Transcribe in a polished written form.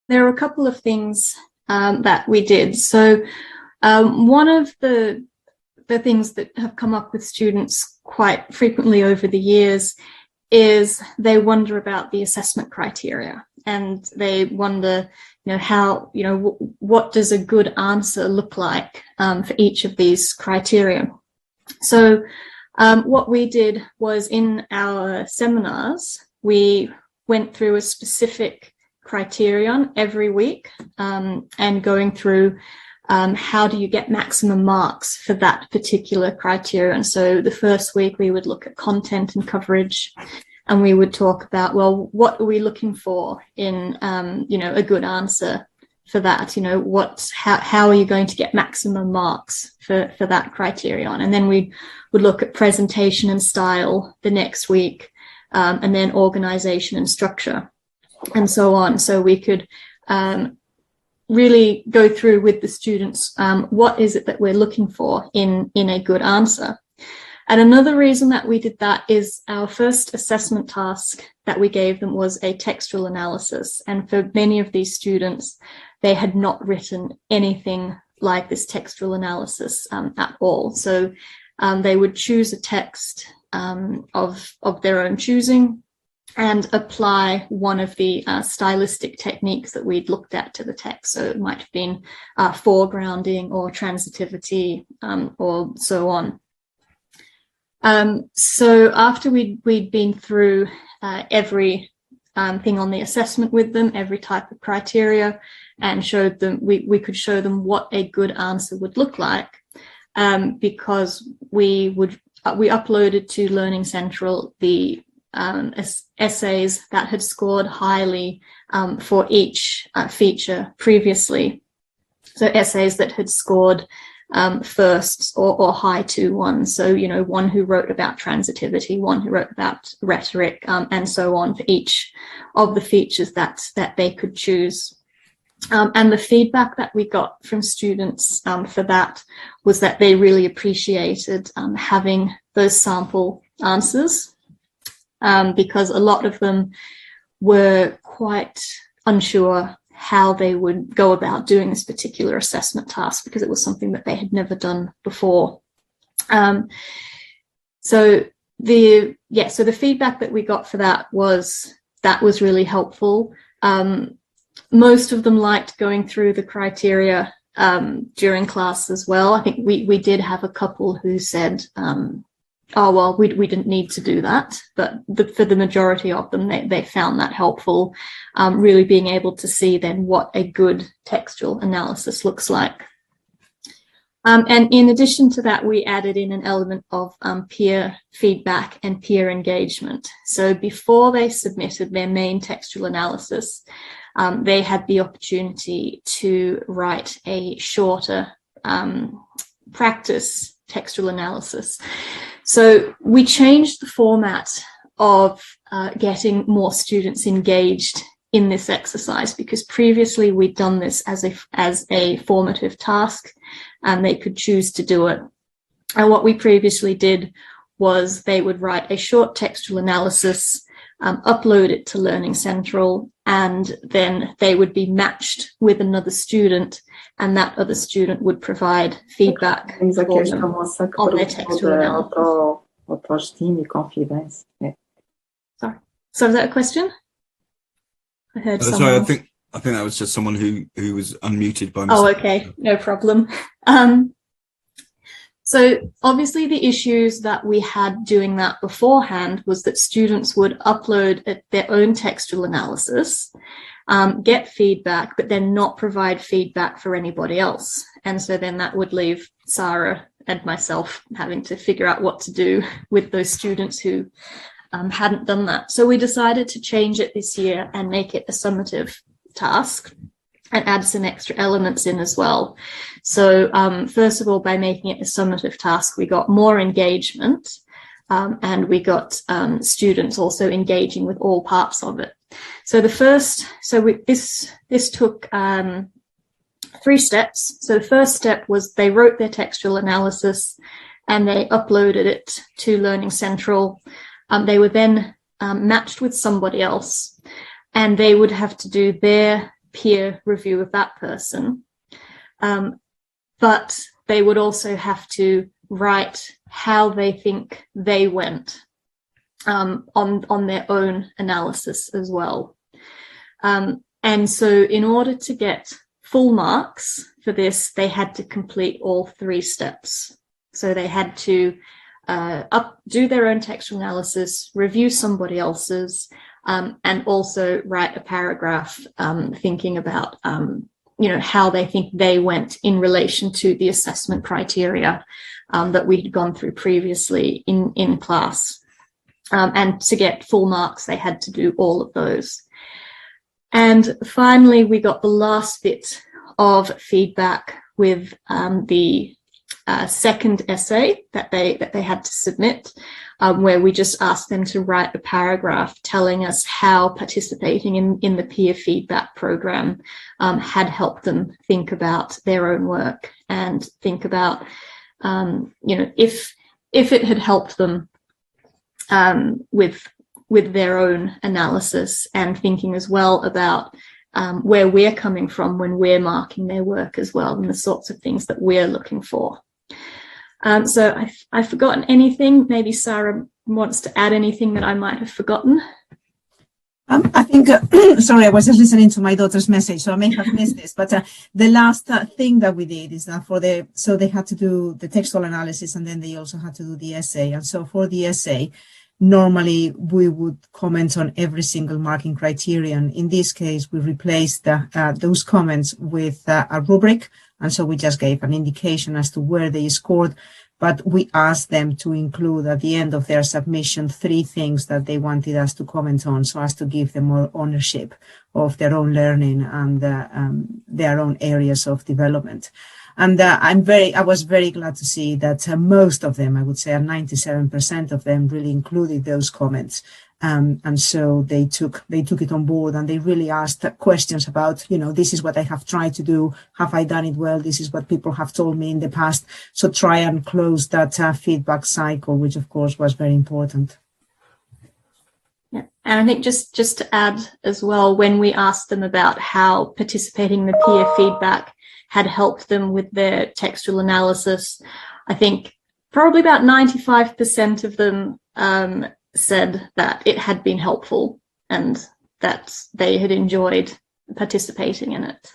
there are a couple of things that we did. So one of the things that have come up with students quite frequently over the years is they wonder about the assessment criteria, and they wonder, how, what does a good answer look like for each of these criteria. So what we did was, in our seminars, we went through a specific criterion every week and going through how do you get maximum marks for that particular criterion. So the first week we would look at content and coverage, and we would talk about, well, what are we looking for in, a good answer for that? How are you going to get maximum marks for that criterion? And then we would look at presentation and style the next week, and then organization and structure, and so on. So we could really go through with the students what is it that we're looking for in a good answer. And another reason that we did that is our first assessment task that we gave them was a textual analysis. And for many of these students, they had not written anything like this textual analysis at all. So they would choose a text of their own choosing and apply one of the stylistic techniques that we'd looked at to the text. So it might have been foregrounding or transitivity or so on. So after we'd been through every thing on the assessment with them, every type of criteria, and showed them, we could show them what a good answer would look like, because we uploaded to Learning Central the essays that had scored highly for each feature previously. So essays that had scored firsts or high 2-1. So, one who wrote about transitivity, one who wrote about rhetoric, and so on for each of the features that they could choose. And the feedback that we got from students for that was that they really appreciated having those sample answers, because a lot of them were quite unsure how they would go about doing this particular assessment task, because it was something that they had never done before. So the feedback that we got for that was really helpful. Most of them liked going through the criteria during class as well. I think we did have a couple who said, oh, well, we didn't need to do that. But for the majority of them, they found that helpful, really being able to see then what a good textual analysis looks like. And in addition to that, we added in an element of peer feedback and peer engagement. So before they submitted their main textual analysis, they had the opportunity to write a shorter practice textual analysis. So we changed the format of getting more students engaged in this exercise, because previously we'd done this as a formative task, and they could choose to do it. And what we previously did was they would write a short textual analysis, upload it to Learning Central, and then they would be matched with another student, and that other student would provide feedback for them on their textual analysis. Sorry. So was that a question? I heard someone. Sorry, I think that was just someone who was unmuted by mistake. Oh, okay, no problem. So obviously the issues that we had doing that beforehand was that students would upload their own textual analysis, get feedback, but then not provide feedback for anybody else. And so then that would leave Sara and myself having to figure out what to do with those students who hadn't done that. So we decided to change it this year and make it a summative task, and add some extra elements in as well. So first of all, by making it a summative task, we got more engagement, and we got students also engaging with all parts of it. So this took 3 steps. So the first step was they wrote their textual analysis and they uploaded it to Learning Central. They were then matched with somebody else, and they would have to do their peer review of that person. But they would also have to write how they think they went on their own analysis as well. And so in order to get full marks for this, they had to complete all 3 steps. So they had to do their own textual analysis, review somebody else's, and also write a paragraph thinking about how they think they went in relation to the assessment criteria that we had gone through previously in class. And to get full marks, they had to do all of those. And finally, we got the last bit of feedback with the second essay that they had to submit, where we just asked them to write a paragraph telling us how participating in the peer feedback program had helped them think about their own work and think about, if it had helped them with their own analysis, and thinking as well about where we're coming from when we're marking their work as well, and the sorts of things that we're looking for. So I've forgotten anything. Maybe Sara wants to add anything that I might have forgotten. I think, sorry, I was just listening to my daughter's message, so I may have missed this, but the last thing that we did is that so they had to do the textual analysis, and then they also had to do the essay. And so for the essay, normally we would comment on every single marking criterion. In this case, we replaced those comments with a rubric. And so we just gave an indication as to where they scored, but we asked them to include at the end of their submission 3 things that they wanted us to comment on, so as to give them more ownership of their own learning and their own areas of development. And I was very glad to see that most of them, I would say 97% of them, really included those comments. And so they took it on board, and they really asked questions about, this is what I have tried to do. Have I done it well? This is what people have told me in the past. So try and close that feedback cycle, which of course was very important. Yeah. And I think just to add as well, when we asked them about how participating in the peer feedback had helped them with their textual analysis, I think probably about 95% of them said that it had been helpful and that they had enjoyed participating in it.